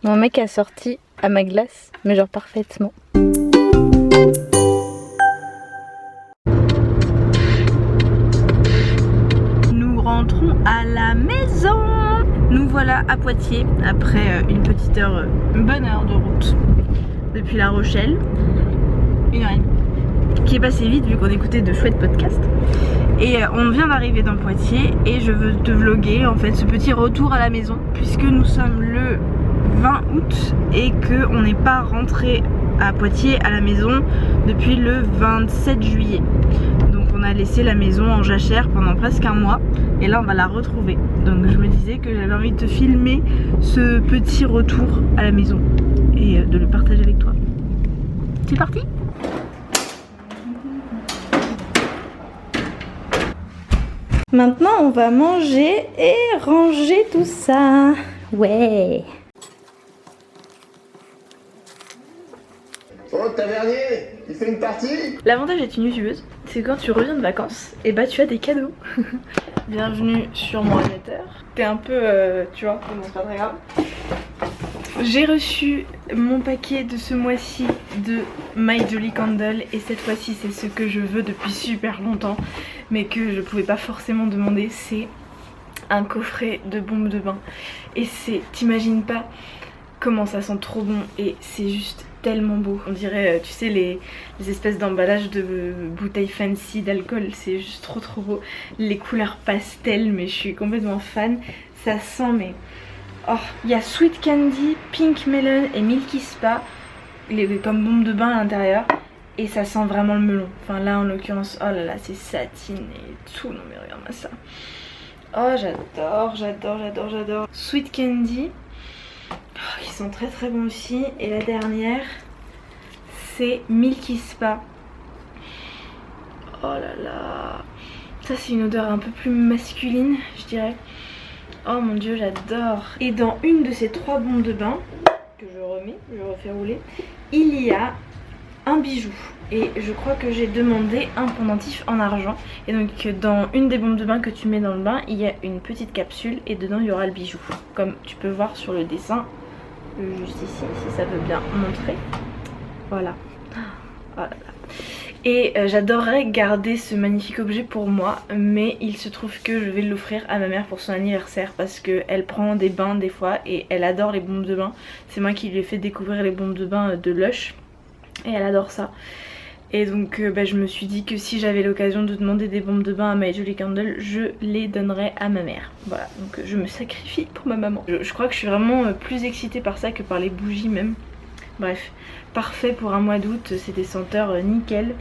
Mon mec a sorti à ma glace, mais genre parfaitement. Nous rentrons à la maison. Nous voilà à Poitiers après une petite heure, une bonne heure de route depuis La Rochelle. Une heure et demie. Qui est passée vite vu qu'on écoutait de chouettes podcasts. Et on vient d'arriver dans Poitiers et je veux te vlogger en fait ce petit retour à la maison puisque nous sommes le 20 août et qu'on n'est pas rentré à Poitiers à la maison depuis le 27 juillet. Donc on a laissé la maison en jachère pendant presque un mois et là on va la retrouver. Donc je me disais que j'avais envie de te filmer ce petit retour à la maison et de le partager avec toi. C'est parti! Maintenant on va manger et ranger tout ça. Ouais. Oh Tavernier, il fait une partie? L'avantage d'être une youtubeuse, c'est que quand tu reviens de vacances, et bah tu as des cadeaux. Bienvenue sur mon ordinateur. T'es un peu, tu vois, mais c'est pas très grave. J'ai reçu mon paquet de ce mois-ci de My Jolly Candle et cette fois-ci c'est ce que je veux depuis super longtemps mais que je pouvais pas forcément demander, c'est un coffret de bombes de bain et c'est, t'imagines pas comment ça sent trop bon et c'est juste tellement beau. On dirait, tu sais, les espèces d'emballages de bouteilles fancy d'alcool, c'est juste trop beau. Les couleurs pastel, mais je suis complètement fan. Ça sent, mais... Oh, il y a Sweet Candy, Pink Melon et Milky Spa, comme bombe de bain à l'intérieur. Et ça sent vraiment le melon. Enfin là en l'occurrence, oh là là, c'est satine et tout. Non mais regarde-moi ça. Oh j'adore. Sweet Candy. Oh, qui sont très bons aussi. Et la dernière, c'est Milky Spa. Oh là là. Ça c'est une odeur un peu plus masculine, je dirais. Oh mon dieu, j'adore. Et dans une de ces 3 bombes de bain que je refais rouler, il y a un bijou. Et je crois que j'ai demandé un pendentif en argent. Et donc dans une des bombes de bain que tu mets dans le bain, il y a une petite capsule et dedans il y aura le bijou. Comme tu peux voir sur le dessin, juste ici, si ça veut bien montrer. Voilà. Oh là là. Et j'adorerais garder ce magnifique objet pour moi, mais il se trouve que je vais l'offrir à ma mère pour son anniversaire parce qu'elle prend des bains des fois et elle adore les bombes de bain. C'est moi qui lui ai fait découvrir les bombes de bain de Lush et elle adore ça. Et donc je me suis dit que si j'avais l'occasion de demander des bombes de bain à My Jolly Candle, je les donnerais à ma mère. Voilà, donc je me sacrifie pour ma maman. Je crois que je suis vraiment plus excitée par ça que par les bougies même. Bref, parfait pour un mois d'août, c'est des senteurs nickel.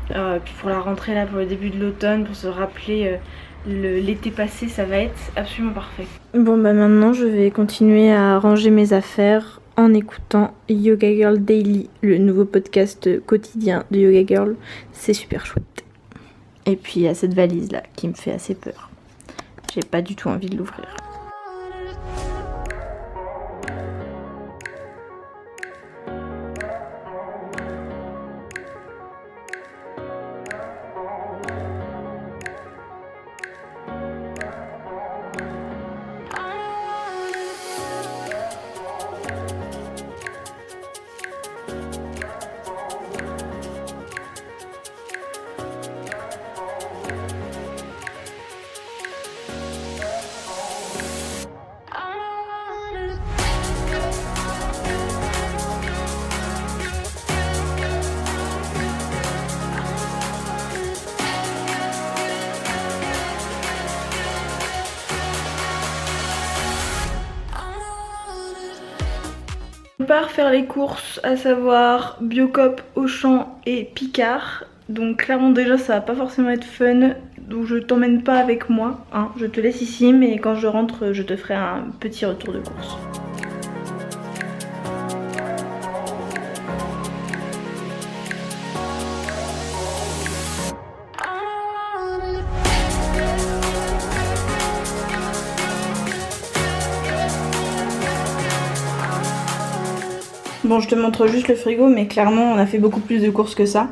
Puis pour la rentrée là, pour le début de l'automne, pour se rappeler l'été passé, ça va être absolument parfait. Bon bah maintenant je vais continuer à ranger mes affaires en écoutant Yoga Girl Daily, le nouveau podcast quotidien de Yoga Girl. C'est super chouette. Et puis il y a cette valise là qui me fait assez peur. J'ai pas du tout envie de l'ouvrir. On part faire les courses, à savoir Biocop, Auchan et Picard. Donc clairement déjà ça va pas forcément être fun, donc je t'emmène pas avec moi, hein. Je te laisse ici mais quand je rentre je te ferai un petit retour de course. Bon, je te montre juste le frigo, mais clairement, on a fait beaucoup plus de courses que ça.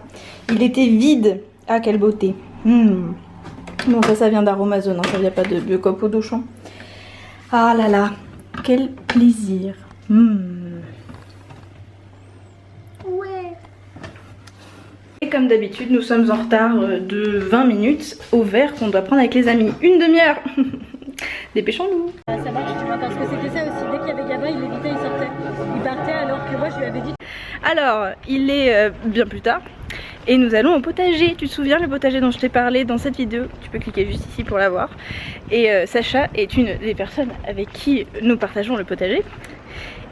Il était vide. Ah, quelle beauté. Bon, ça vient d'Aromazone, hein, ça vient pas de Biocop ou d'Auchan. Ah là là, quel plaisir. Ouais. Et comme d'habitude, nous sommes en retard de 20 minutes au verre qu'on doit prendre avec les amis. Une demi-heure. Dépêchons-nous. Ça marche, tu vois, parce que c'était ça aussi. Dès qu'il y avait Gabin, il évitait, il sortait. Il partait alors que moi, je lui avais dit... Alors, il est bien plus tard. Et nous allons au potager. Tu te souviens le potager dont je t'ai parlé dans cette vidéo? Tu peux cliquer juste ici pour la voir. Et Sacha est une des personnes avec qui nous partageons le potager.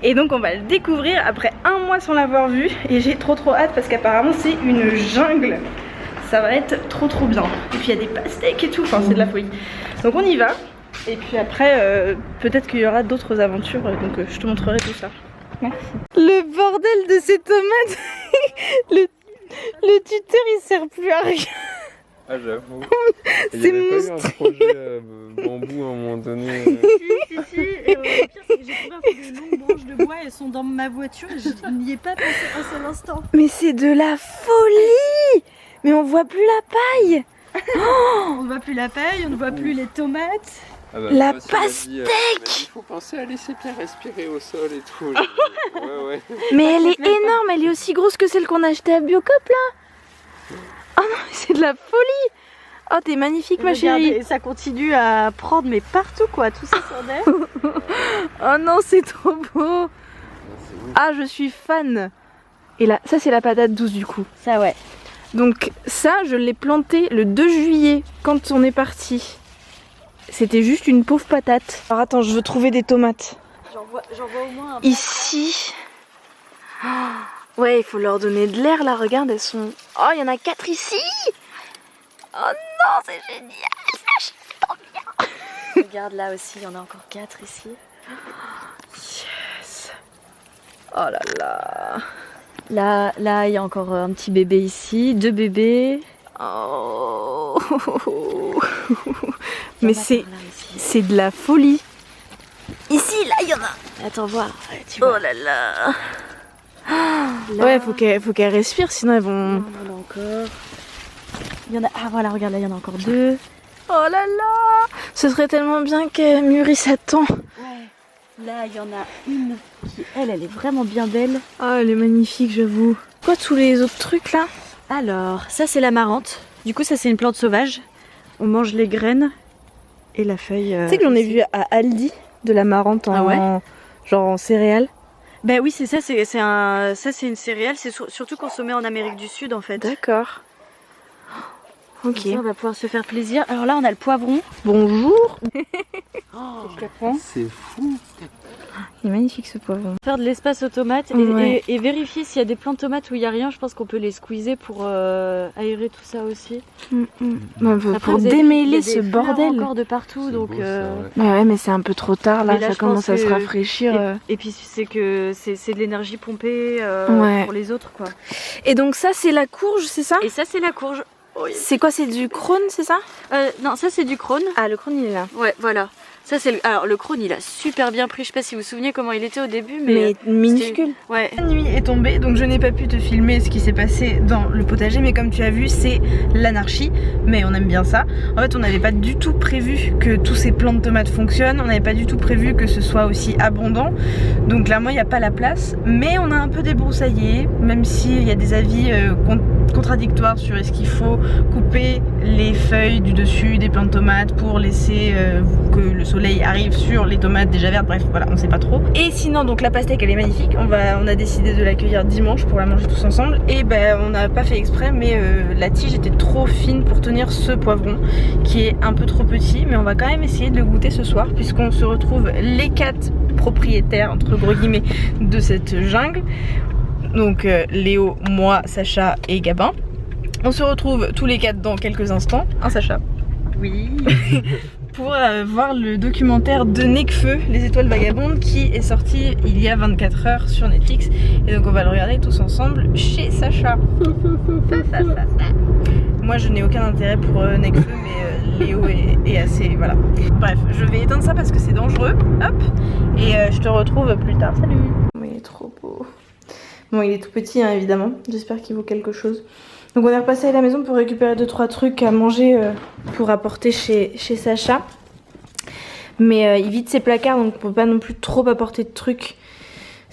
Et donc on va le découvrir après un mois sans l'avoir vu. Et j'ai trop hâte parce qu'apparemment c'est une jungle. Ça va être trop bien. Et puis il y a des pastèques et tout, enfin c'est de la folie. Donc on y va. Et puis après peut-être qu'il y aura d'autres aventures. Donc je te montrerai tout ça. Merci. Le bordel de ces tomates. Le tuteur il sert plus à rien. Ah j'avoue. C'est monstrueux. Il y avait pas eu un projet bambou à un moment donné. Si. Et le pire c'est que j'ai trouvé un peu de longues branches de bois. Elles sont dans ma voiture et je n'y ai pas pensé un seul instant. Mais c'est de la folie. Mais on voit plus la paille. On ne voit plus la paille, on ne voit plus les tomates. Ah bah, La moi, si pastèque. il faut penser à laisser bien respirer au sol et tout. Ouais. Mais elle est énorme, elle est aussi grosse que celle qu'on a achetée à Biocop là. Oh non, c'est de la folie. Oh t'es magnifique ma chérie. Et ça continue à prendre mais partout quoi, tout ça s'en est. Oh non c'est trop beau. Ah je suis fan. Et là, ça c'est la patate douce du coup. Ça ouais. Donc ça je l'ai planté le 2 juillet quand on est parti. C'était juste une pauvre patate. Alors attends, je veux trouver des tomates. J'en vois au moins un. Ici. Oh, ouais, il faut leur donner de l'air là, regarde, elles sont... Oh, il y en a 4 ici. Oh non, c'est génial, c'est trop bien. Regarde là aussi, il y en a encore 4 ici. Yes. Oh là là. Là, il y a encore un petit bébé ici, 2 bébés. Oh. Mais c'est de la folie. Ici, là, il y en a. Attends, voir. Oh là là. Ouais, faut qu'elle respire, sinon elles vont... Il y en a encore. Il y en a... Ah voilà, regarde, là, il y en a encore 2. Oh là là. Ce serait tellement bien qu'elle mûrisse à temps. Ouais. Là, il y en a une qui, elle est vraiment bien belle. Oh, elle est magnifique, j'avoue. Quoi, tous les autres trucs là? Alors, ça c'est l'amarante. Du coup, ça c'est une plante sauvage. On mange les graines et la feuille. Tu sais que j'en ai vu à Aldi de l'amarante en genre en céréales. Ben oui, c'est ça. C'est une céréale. C'est surtout consommé en Amérique du Sud en fait. D'accord. Ok. Ça, on va pouvoir se faire plaisir. Alors là, on a le poivron. Bonjour. C'est fou. Il est magnifique ce poivron. Faire de l'espace aux tomates et vérifier s'il y a des plants de tomates où il n'y a rien. Je pense qu'on peut les squeezer pour aérer tout ça aussi. Après, pour démêler ce bordel. Encore de partout, donc. Beau, ça, Ouais, mais c'est un peu trop tard là, là ça commence à se rafraîchir. Et puis c'est que c'est de l'énergie pompée pour les autres quoi. Et donc ça c'est la courge, c'est ça? Et ça c'est la courge. C'est quoi, c'est du crône, c'est ça? Non, ça c'est du crône. Ah, le crône il est là. Ouais, voilà. Ça c'est alors le crône, il a super bien pris. Je sais pas si vous vous souvenez comment il était au début, mais minuscule. Ouais. La nuit est tombée, donc je n'ai pas pu te filmer ce qui s'est passé dans le potager, mais comme tu as vu, c'est l'anarchie. Mais on aime bien ça. En fait, on n'avait pas du tout prévu que tous ces plants de tomates fonctionnent. On n'avait pas du tout prévu que ce soit aussi abondant. Donc clairement, il n'y a pas la place. Mais on a un peu débroussaillé, même s'il y a des avis contradictoires sur est-ce qu'il faut couper les feuilles du dessus des plants de tomates pour laisser que le soleil arrive sur les tomates déjà vertes. Bref, voilà, on sait pas trop. Et sinon, donc la pastèque elle est magnifique. On a décidé de l'accueillir dimanche pour la manger tous ensemble. Et ben on n'a pas fait exprès, mais la tige était trop fine pour tenir ce poivron qui est un peu trop petit. Mais on va quand même essayer de le goûter ce soir puisqu'on se retrouve les 4 propriétaires entre gros guillemets de cette jungle. Donc Léo, moi, Sacha et Gabin. On se retrouve tous les 4 dans quelques instants. Hein Sacha? Oui. Pour voir le documentaire de Nekfeu, Les Étoiles Vagabondes, qui est sorti il y a 24 heures sur Netflix. Et donc on va le regarder tous ensemble chez Sacha. Moi je n'ai aucun intérêt pour Nekfeu, mais Léo est assez... voilà. Bref, je vais éteindre ça parce que c'est dangereux. Hop. Et je te retrouve plus tard. Salut. Oui, il est trop beau. Bon, il est tout petit hein, évidemment. J'espère qu'il vaut quelque chose. Donc on est repassé à la maison pour récupérer 2-3 trucs à manger pour apporter chez Sacha. Mais il vide ses placards donc on peut pas non plus trop apporter de trucs.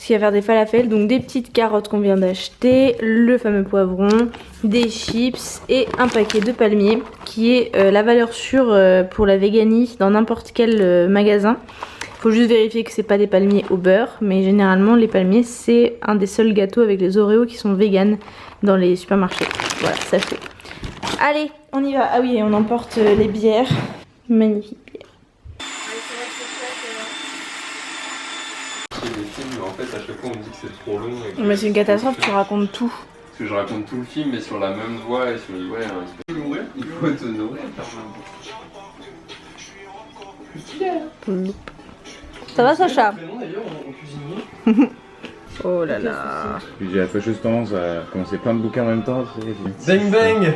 ce qu'il va faire des falafels, donc des petites carottes qu'on vient d'acheter, le fameux poivron, des chips et un paquet de palmiers qui est la valeur sûre pour la véganie dans n'importe quel magasin. Faut juste vérifier que c'est pas des palmiers au beurre, mais généralement les palmiers c'est un des seuls gâteaux avec les Oreos qui sont véganes dans les supermarchés. Voilà, ça fait. Allez, on y va. Ah oui, et on emporte les bières. Magnifique bière. En fait, à chaque fois on me dit que c'est trop long. Mais c'est une catastrophe, tu racontes tout. Parce que je raconte tout le film, mais sur la même voix, et je me dis, ouais, il faut te nourrir. Ça va, Sacha? Oh là là. J'ai la fâcheuse tendance à commencer plein de bouquins en même temps. Bang bang.